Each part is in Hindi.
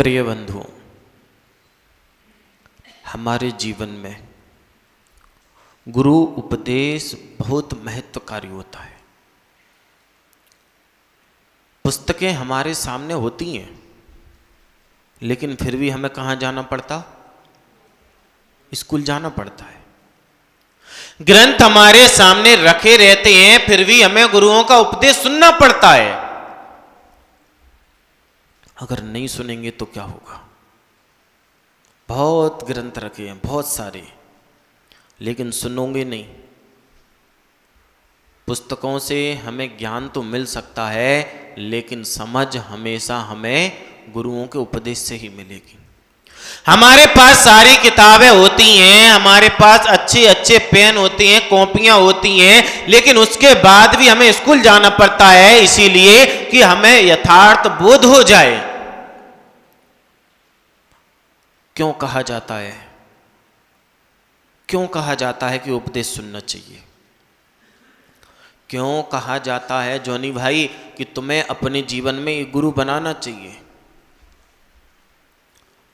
प्रिय बंधुओं, हमारे जीवन में गुरु उपदेश बहुत महत्वकारी होता है। पुस्तकें हमारे सामने होती हैं, लेकिन फिर भी हमें कहाँ जाना पड़ता? स्कूल जाना पड़ता है। ग्रंथ हमारे सामने रखे रहते हैं, फिर भी हमें गुरुओं का उपदेश सुनना पड़ता है। अगर नहीं सुनेंगे तो क्या होगा? बहुत ग्रंथ रखे हैं, बहुत सारे, लेकिन सुनोगे नहीं। पुस्तकों से हमें ज्ञान तो मिल सकता है, लेकिन समझ हमेशा हमें गुरुओं के उपदेश से ही मिलेगी। हमारे पास सारी किताबें होती हैं, हमारे पास अच्छे अच्छे पेन होते हैं, कॉपियां होती हैं, लेकिन उसके बाद भी हमें स्कूल जाना पड़ता है, इसीलिए कि हमें यथार्थ बोध हो जाए। क्यों कहा जाता है? क्यों कहा जाता है कि उपदेश सुनना चाहिए? क्यों कहा जाता है जॉनी भाई कि तुम्हें अपने जीवन में एक गुरु बनाना चाहिए,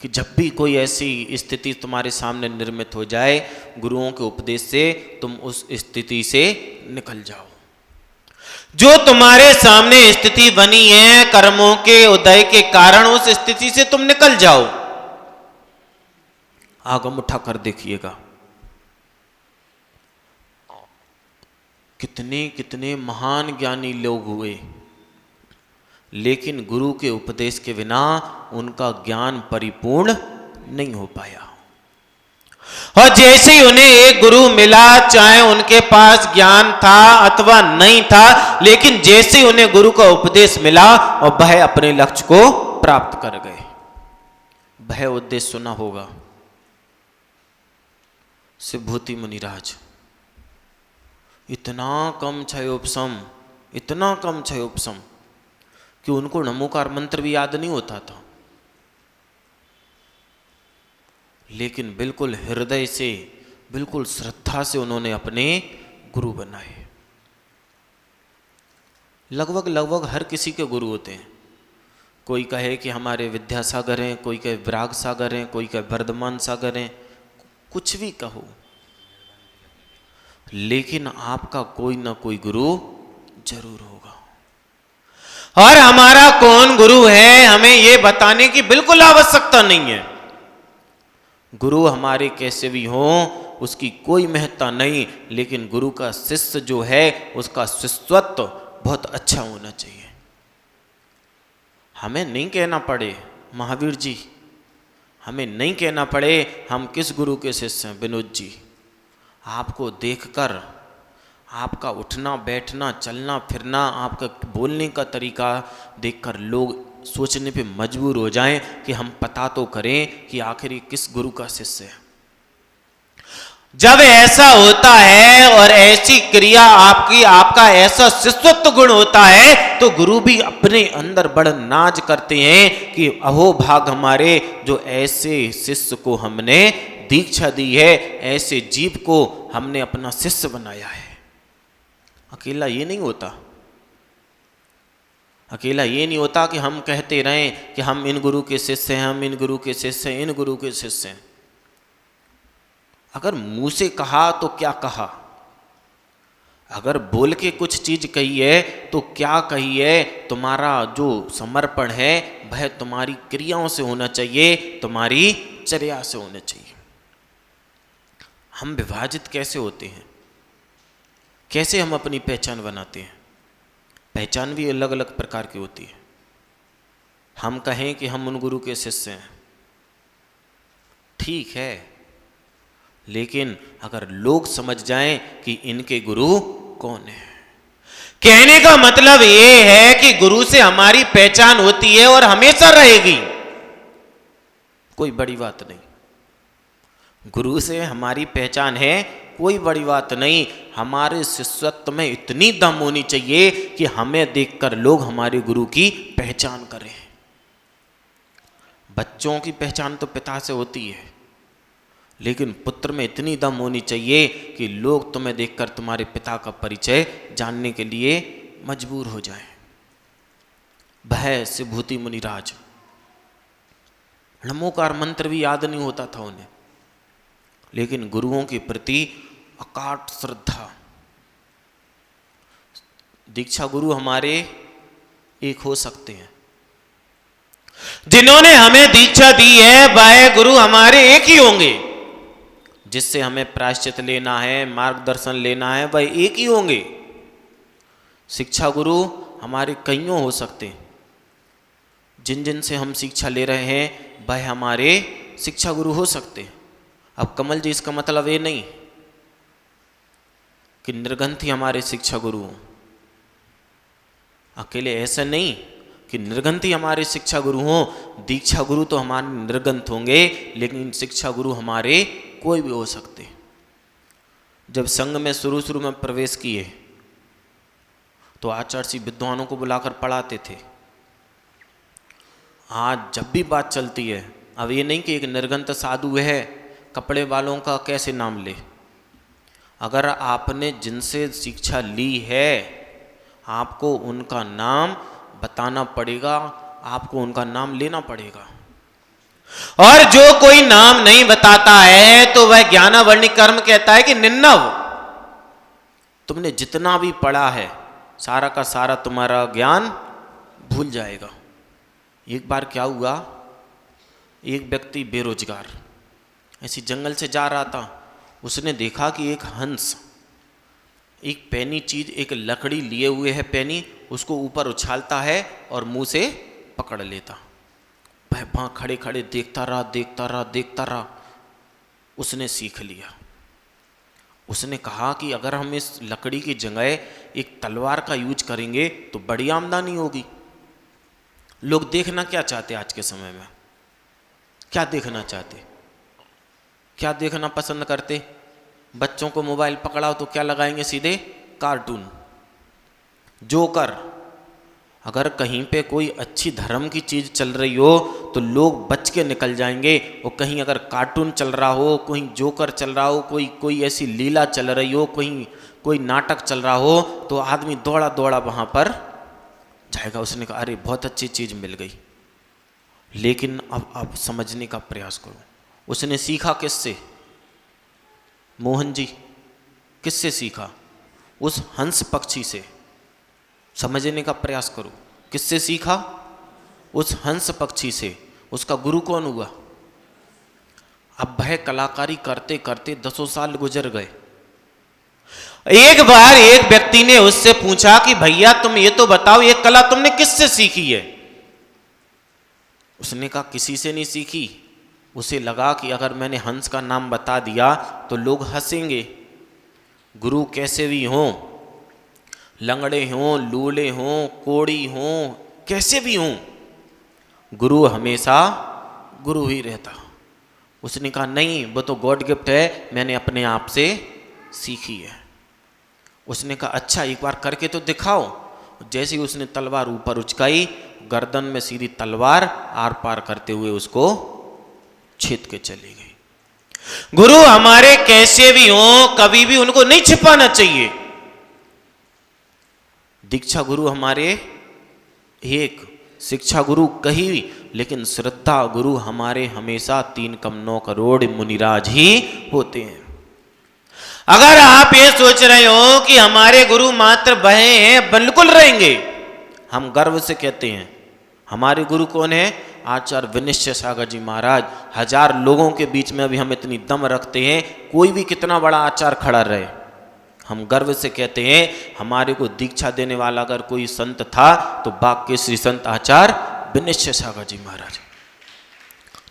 कि जब भी कोई ऐसी स्थिति तुम्हारे सामने निर्मित हो जाए, गुरुओं के उपदेश से तुम उस स्थिति से निकल जाओ। जो तुम्हारे सामने स्थिति बनी है, कर्मों के उदय के कारण उस स्थिति से तुम निकल जाओ। आगम उठाकर देखिएगा, कितने कितने महान ज्ञानी लोग हुए, लेकिन गुरु के उपदेश के बिना उनका ज्ञान परिपूर्ण नहीं हो पाया। और जैसे ही उन्हें एक गुरु मिला, चाहे उनके पास ज्ञान था अथवा नहीं था, लेकिन जैसे ही उन्हें गुरु का उपदेश मिला और वह अपने लक्ष्य को प्राप्त कर गए। वह उद्देश्य सुना होगा, शिवभूति मुनिराज। इतना कम क्षयोपशम, इतना कम क्षयोपशम कि उनको नमोकार मंत्र भी याद नहीं होता था, लेकिन बिल्कुल हृदय से, बिल्कुल श्रद्धा से उन्होंने अपने गुरु बनाए। लगभग लगभग हर किसी के गुरु होते हैं। कोई कहे कि हमारे विद्यासागर हैं, कोई कहे विराग सागर हैं, कोई कहे वर्धमान सागर हैं, कुछ भी कहो, लेकिन आपका कोई ना कोई गुरु जरूर होगा। और हमारा कौन गुरु है, हमें यह बताने की बिल्कुल आवश्यकता नहीं है। गुरु हमारे कैसे भी हों, उसकी कोई महत्ता नहीं, लेकिन गुरु का शिष्य जो है, उसका शिष्यत्व बहुत अच्छा होना चाहिए। हमें नहीं कहना पड़े महावीर जी, हमें नहीं कहना पड़े हम किस गुरु के शिष्य हैं। विनोद जी, आपको देखकर, आपका उठना बैठना, चलना फिरना, आपका बोलने का तरीका देखकर लोग सोचने पे मजबूर हो जाएं कि हम पता तो करें कि आखिर ये किस गुरु का शिष्य है। जब ऐसा होता है और ऐसी क्रिया आपकी, आपका ऐसा शिष्यत्व गुण होता है, तो गुरु भी अपने अंदर बड़ा नाज करते हैं कि अहो भाग हमारे, जो ऐसे शिष्य को हमने दीक्षा दी है, ऐसे जीव को हमने अपना शिष्य बनाया है। अकेला ये नहीं होता, अकेला ये नहीं होता कि हम कहते रहें कि हम इन गुरु के शिष्य हैं, हम इन गुरु के शिष्य हैं, इन गुरु के शिष्य हैं। अगर मुंह से कहा तो क्या कहा, अगर बोल के कुछ चीज कही है तो क्या कही है। तुम्हारा जो समर्पण है वह तुम्हारी क्रियाओं से होना चाहिए, तुम्हारी चर्या से होना चाहिए। हम विभाजित कैसे होते हैं, कैसे हम अपनी पहचान बनाते हैं? पहचान भी अलग अलग प्रकार की होती है। हम कहें कि हम उन गुरु के शिष्य हैं, ठीक है, लेकिन अगर लोग समझ जाएं कि इनके गुरु कौन है, कहने का मतलब ये है कि गुरु से हमारी पहचान होती है और हमेशा रहेगी, कोई बड़ी बात नहीं। गुरु से हमारी पहचान है, कोई बड़ी बात नहीं। हमारे शिष्यत्व में इतनी दम होनी चाहिए कि हमें देखकर लोग हमारे गुरु की पहचान करें। बच्चों की पहचान तो पिता से होती है, लेकिन पुत्र में इतनी दम होनी चाहिए कि लोग तुम्हें देखकर तुम्हारे पिता का परिचय जानने के लिए मजबूर हो जाएं। वह शिवभूति मुनिराज नमोकार मंत्र भी याद नहीं होता था उन्हें, लेकिन गुरुओं के प्रति अकाट श्रद्धा। दीक्षा गुरु हमारे एक हो सकते हैं, जिन्होंने हमें दीक्षा दी है वह गुरु हमारे एक ही होंगे। जिससे हमें प्रायश्चित लेना है, मार्गदर्शन लेना है, वह एक ही होंगे। शिक्षा गुरु हमारे कईयों हो सकते हैं। जिन जिन से हम शिक्षा ले रहे हैं वह हमारे शिक्षा गुरु हो सकते हैं। अब कमल जी, इसका मतलब ये नहीं कि निर्ग्रंथ ही हमारे शिक्षा गुरु हों। अकेले ऐसा नहीं कि निर्ग्रंथ ही हमारे शिक्षा गुरु हों। दीक्षा गुरु तो हमारे निर्ग्रंथ होंगे, लेकिन शिक्षा गुरु हमारे कोई भी हो सकते। जब संघ में शुरू में प्रवेश किए तो आचार्य श्री विद्वानों को बुलाकर पढ़ाते थे। आज जब भी बात चलती है, अब ये नहीं कि एक निर्ग्रंथ साधु है, कपड़े वालों का कैसे नाम ले। अगर आपने जिनसे शिक्षा ली है, आपको उनका नाम बताना पड़ेगा, आपको उनका नाम लेना पड़ेगा। और जो कोई नाम नहीं बताता है तो वह ज्ञानावर्णी कर्म कहता है कि निन्नव। तुमने जितना भी पढ़ा है सारा का सारा तुम्हारा ज्ञान भूल जाएगा। एक बार क्या हुआ, एक व्यक्ति बेरोजगार ऐसी जंगल से जा रहा था। उसने देखा कि एक हंस एक पैनी चीज, एक लकड़ी लिए हुए है पैनी, उसको ऊपर उछालता है और मुंह से पकड़ लेता। वह वहां खड़े खड़े देखता रहा। उसने सीख लिया। उसने कहा कि अगर हम इस लकड़ी की जगह एक तलवार का यूज करेंगे तो बड़ी आमदनी होगी। लोग देखना क्या चाहते आज के समय में? क्या देखना चाहते? क्या देखना पसंद करते? बच्चों को मोबाइल पकड़ाओ तो क्या लगाएंगे? सीधे कार्टून, जोकर। अगर कहीं पे कोई अच्छी धर्म की चीज चल रही हो तो लोग बच के निकल जाएंगे, और कहीं अगर कार्टून चल रहा हो, कोई जोकर चल रहा हो, कोई ऐसी लीला चल रही हो, कोई नाटक चल रहा हो, तो आदमी दौड़ा दौड़ा वहां पर जाएगा। उसने कहा अरे बहुत अच्छी चीज मिल गई। लेकिन अब समझने का प्रयास करो, उसने सीखा किससे? मोहन जी किससे सीखा? उस हंस पक्षी से। समझने का प्रयास करो, किससे सीखा? उस हंस पक्षी से। उसका गुरु कौन हुआ? अब वह कलाकारी करते करते 10 साल गुजर गए। एक बार एक व्यक्ति ने उससे पूछा कि भैया तुम ये तो बताओ, ये कला तुमने किससे सीखी है? उसने कहा किसी से नहीं सीखी। उसे लगा कि अगर मैंने हंस का नाम बता दिया तो लोग हंसेंगे। गुरु कैसे भी हों, लंगड़े हों, लूले हों, कोड़ी हों, कैसे भी हों, गुरु हमेशा गुरु ही रहता। उसने कहा नहीं, वो तो गॉड गिफ्ट है, मैंने अपने आप से सीखी है। उसने कहा अच्छा एक बार करके तो दिखाओ। जैसे ही उसने तलवार ऊपर उचकाई, गर्दन में सीधी तलवार आर पार करते हुए उसको छेद के चली गई। गुरु हमारे कैसे भी हों, कभी भी उनको नहीं छिपाना चाहिए। दीक्षा गुरु हमारे एक, शिक्षा गुरु कहीं, लेकिन श्रद्धा गुरु हमारे हमेशा 3 कम 9 करोड़ मुनिराज ही होते हैं। अगर आप ये सोच रहे हो कि हमारे गुरु मात्र वह हैं, बिल्कुल रहेंगे। हम गर्व से कहते हैं हमारे गुरु कौन है? आचार्य विनिश्चय सागर जी महाराज। 1000 लोगों के बीच में अभी हम इतनी दम रखते हैं, कोई भी कितना बड़ा आचार्य खड़ा रहे, हम गर्व से कहते हैं हमारे को दीक्षा देने वाला अगर कोई संत था तो बाग के श्री संत आचार्य विनिश्चय सागर जी महाराज।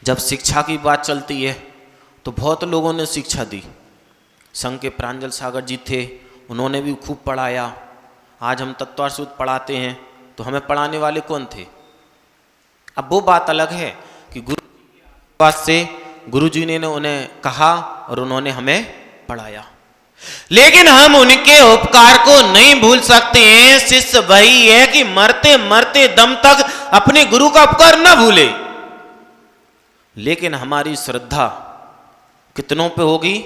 जब शिक्षा की बात चलती है तो बहुत लोगों ने शिक्षा दी। संघ के प्रांजल सागर जी थे, उन्होंने भी खूब पढ़ाया। आज हम तत्वार्थ पढ़ाते हैं तो हमें पढ़ाने वाले कौन थे? अब वो बात अलग है कि गुरु से गुरु जी ने उन्हें कहा और उन्होंने हमें पढ़ाया, लेकिन हम उनके उपकार को नहीं भूल सकते हैं। शिष्य वही है कि मरते मरते दम तक अपने गुरु का उपकार न भूले। लेकिन हमारी श्रद्धा कितनों पे होगी?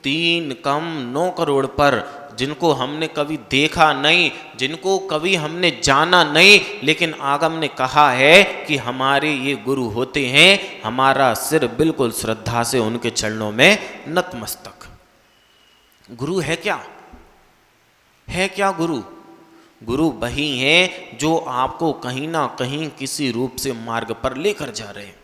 3 कम 9 करोड़ पर, जिनको हमने कभी देखा नहीं, जिनको कभी हमने जाना नहीं, लेकिन आगम ने कहा है कि हमारे ये गुरु होते हैं, हमारा सिर बिल्कुल श्रद्धा से उनके चरणों में नतमस्तक। गुरु है क्या? है क्या गुरु? गुरु वही हैं जो आपको कहीं ना कहीं किसी रूप से मार्ग पर लेकर जा रहे हैं।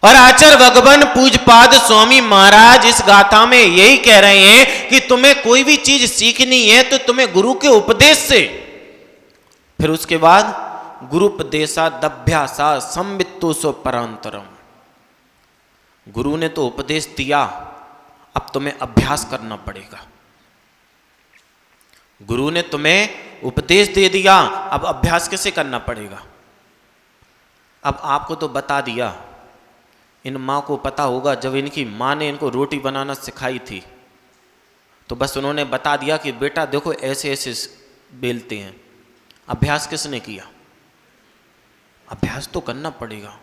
और आचार्य भगवान पूज्यपाद स्वामी महाराज इस गाथा में यही कह रहे हैं कि तुम्हें कोई भी चीज सीखनी है तो तुम्हें गुरु के उपदेश से, फिर उसके बाद गुरुपदेशा दभ्यासा संवित्तो सो परांतरम। गुरु ने तो उपदेश दिया, अब तुम्हें अभ्यास करना पड़ेगा। गुरु ने तुम्हें उपदेश दे दिया, अब अभ्यास कैसे करना पड़ेगा? अब आपको तो बता दिया, इन माँ को पता होगा, जब इनकी माँ ने इनको रोटी बनाना सिखाई थी तो बस उन्होंने बता दिया कि बेटा देखो ऐसे ऐसे बेलते हैं। अभ्यास किसने किया? अभ्यास तो करना पड़ेगा।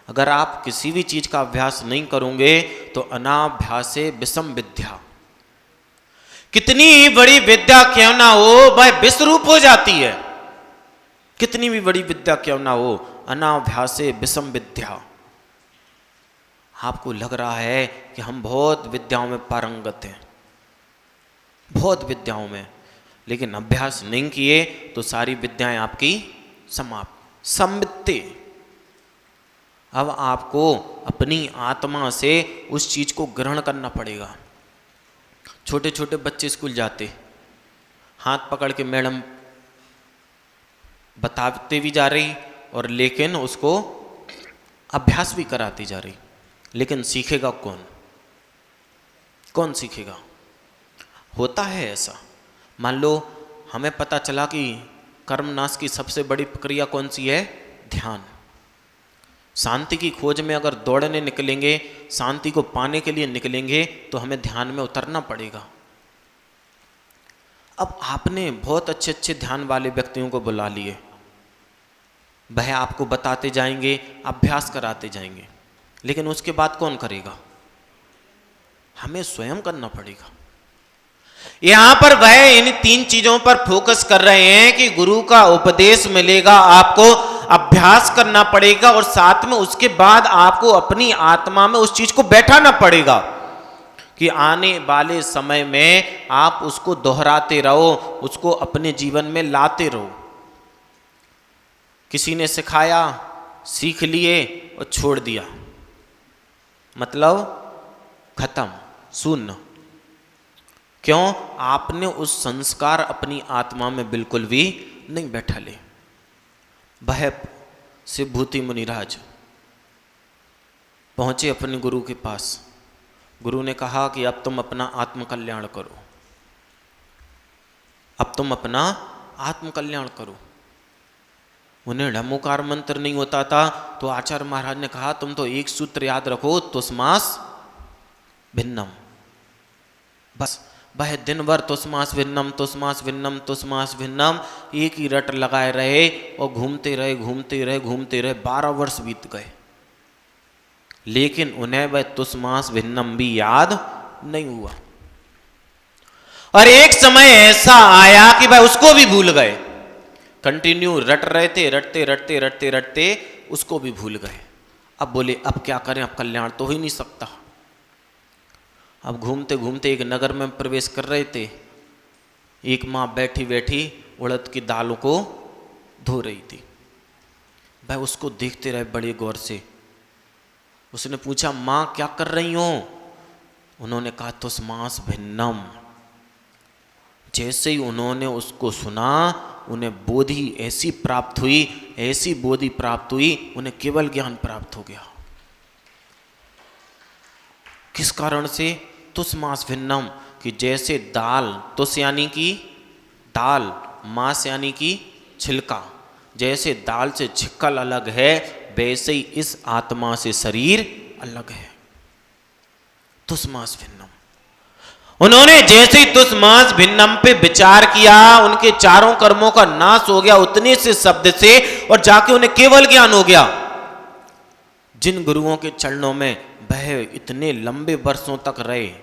अगर आप किसी भी चीज का अभ्यास नहीं करोगे तो अनाभ्यासे विषम विद्या, कितनी ही बड़ी विद्या क्यों ना हो वह विषरूप हो जाती है। कितनी भी बड़ी विद्या क्यों ना हो, अनाभ्यासे विषम विद्या। आपको लग रहा है कि हम बहुत विद्याओं में पारंगत हैं, बहुत विद्याओं में, लेकिन अभ्यास नहीं किए तो सारी विद्याएं आपकी समाप्त, संवित्ते। अब आपको अपनी आत्मा से उस चीज को ग्रहण करना पड़ेगा। छोटे छोटे बच्चे स्कूल जाते, हाथ पकड़ के मैडम बताते भी जा रही और लेकिन उसको अभ्यास भी कराती जा रही, लेकिन सीखेगा कौन? कौन सीखेगा? होता है ऐसा। मान लो हमें पता चला कि कर्मनाश की सबसे बड़ी प्रक्रिया कौन सी है? ध्यान। शांति की खोज में अगर दौड़ने निकलेंगे, शांति को पाने के लिए निकलेंगे तो हमें ध्यान में उतरना पड़ेगा। अब आपने बहुत अच्छे अच्छे ध्यान वाले व्यक्तियों को बुला लिए, वह आपको बताते जाएंगे, अभ्यास कराते जाएंगे, लेकिन उसके बाद कौन करेगा? हमें स्वयं करना पड़ेगा। यहां पर वह इन तीन चीजों पर फोकस कर रहे हैं कि गुरु का उपदेश मिलेगा, आपको अभ्यास करना पड़ेगा और साथ में उसके बाद आपको अपनी आत्मा में उस चीज को बैठाना पड़ेगा कि आने वाले समय में आप उसको दोहराते रहो, उसको अपने जीवन में लाते रहो। किसी ने सिखाया, सीख लिए और छोड़ दिया, मतलब खत्म, शून्य। क्यों? आपने उस संस्कार अपनी आत्मा में बिल्कुल भी नहीं बैठा ले। वह शिवभूति मुनिराज पहुंचे अपने गुरु के पास। गुरु ने कहा कि अब तुम अपना आत्मकल्याण करो, अब तुम अपना आत्मकल्याण करो। उन्हें ढमोकार मंत्र नहीं होता था, तो आचार्य महाराज ने कहा तुम तो एक सूत्र याद रखो, तुस्मास भिन्नम। बस वह दिन भर तुस्मास भिन्नम, तुस्मास भिन्नम, तुस्मास भिन्नम एक ही रट लगाए रहे और घूमते रहे घूमते रहे घूमते रहे। 12 वर्ष बीत गए, लेकिन उन्हें वह तुस्मास भिन्नम भी याद नहीं हुआ। और एक समय ऐसा आया कि वह उसको भी भूल गए। कंटिन्यू रट रहे थे, रटते रटते रटते रटते उसको भी भूल गए। अब बोले अब क्या करें, अब कल्याण तो हो ही नहीं सकता। अब घूमते घूमते एक नगर में प्रवेश कर रहे थे। एक माँ बैठी बैठी उड़द की दालों को धो रही थी। वह उसको देखते रहे बड़े गौर से। उसने पूछा माँ क्या कर रही हो? उन्होंने कहा तुस्मास भिन्नम। जैसे ही उन्होंने उसको सुना, उन्हें बोधि ऐसी प्राप्त हुई, ऐसी बोधि प्राप्त हुई, उन्हें केवल ज्ञान प्राप्त हो गया। किस कारण से? तुस्मास भिन्नम, कि जैसे दाल, तुस यानी कि दाल, मास यानी कि छिलका, जैसे दाल से छिक्कल अलग है, वैसे ही इस आत्मा से शरीर अलग है। तुस्मास भिन्नम। उन्होंने जैसे ही तुस्मास भिन्नम पे विचार किया, उनके चारों कर्मों का नाश हो गया उतने से शब्द से, और जाके उन्हें केवल ज्ञान हो गया। जिन गुरुओं के चरणों में वह इतने लंबे वर्षों तक रहे,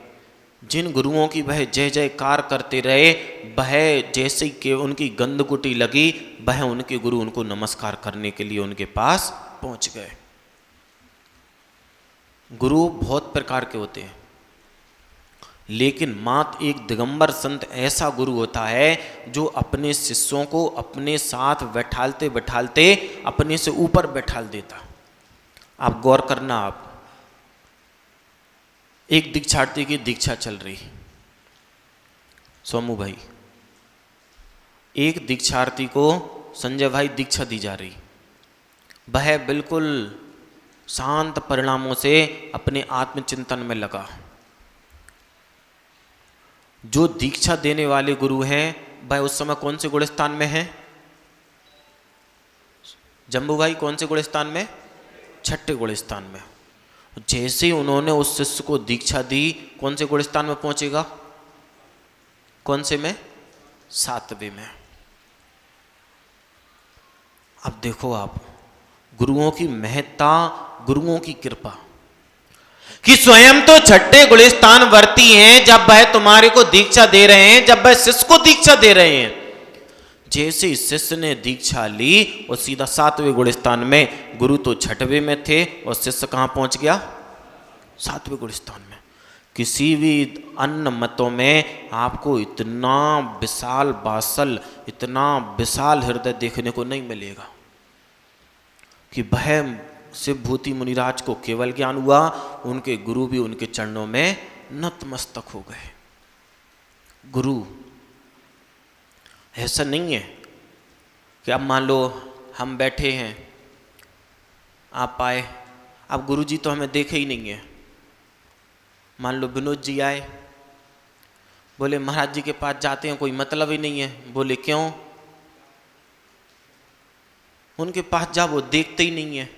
जिन गुरुओं की वह जय जयकार करते रहे, वह जैसे कि उनकी गंधकुटी लगी, वह उनके गुरु उनको नमस्कार करने के लिए उनके पास पहुंच गए। गुरु बहुत प्रकार के होते हैं, लेकिन मात्र एक दिगंबर संत ऐसा गुरु होता है जो अपने शिष्यों को अपने साथ बैठालते बैठालते अपने से ऊपर बैठाल देता। आप गौर करना, आप एक दीक्षार्थी की दीक्षा चल रही, सोमू भाई, एक दीक्षार्थी को संजय भाई दीक्षा दी जा रही, वह बिल्कुल शांत परिणामों से अपने आत्मचिंतन में लगा। जो दीक्षा देने वाले गुरु हैं वह उस समय कौन से गुणस्थान में हैं? जम्बू भाई कौन से गुणस्थान में? छठे गुणस्थान में। जैसे ही उन्होंने उस शिष्य को दीक्षा दी, कौन से गुणस्थान में पहुंचेगा? कौन से में? 7वें में। अब देखो आप, गुरुओं की महत्ता, गुरुओं की कृपा, कि स्वयं तो छठे गुणस्थान वर्ती हैं जब वह तुम्हारे को दीक्षा दे रहे हैं, जब वह शिष्य को दीक्षा दे रहे हैं। जैसे ही शिष्य ने दीक्षा ली और सीधा 7वें गुणस्थान में, गुरु तो 6वें में थे और शिष्य कहाँ पहुंच गया? 7वें गुणस्थान में। किसी भी अन्य मतों में आपको इतना विशाल बासल, इतना विशाल हृदय देखने को नहीं मिलेगा कि वह शिवभूति मुनिराज को केवल ज्ञान हुआ, उनके गुरु भी उनके चरणों में नतमस्तक हो गए। गुरु ऐसा नहीं है कि अब मान लो हम बैठे हैं, आप आए, अब गुरु जी तो हमें देखे ही नहीं है। मान लो विनोद जी आए, बोले महाराज जी के पास जाते हैं, कोई मतलब ही नहीं है। बोले क्यों? उनके पास जा, वो देखते ही नहीं है।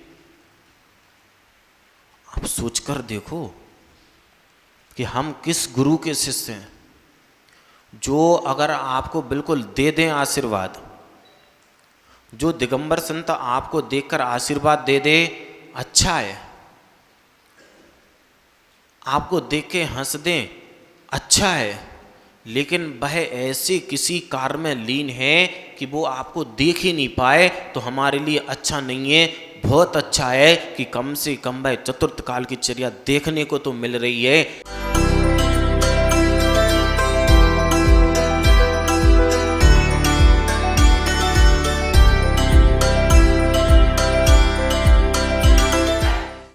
अब सोचकर देखो कि हम किस गुरु के शिष्य हैं, जो अगर आपको बिल्कुल दे दें आशीर्वाद, जो दिगंबर संत आपको देखकर आशीर्वाद दे दे, अच्छा है, आपको देख के हंस दें, अच्छा है, लेकिन वह ऐसे किसी कार्य में लीन है कि वो आपको देख ही नहीं पाए, तो हमारे लिए अच्छा नहीं है। बहुत अच्छा है कि कम से कम वह चतुर्थ काल की चर्या देखने को तो मिल रही है।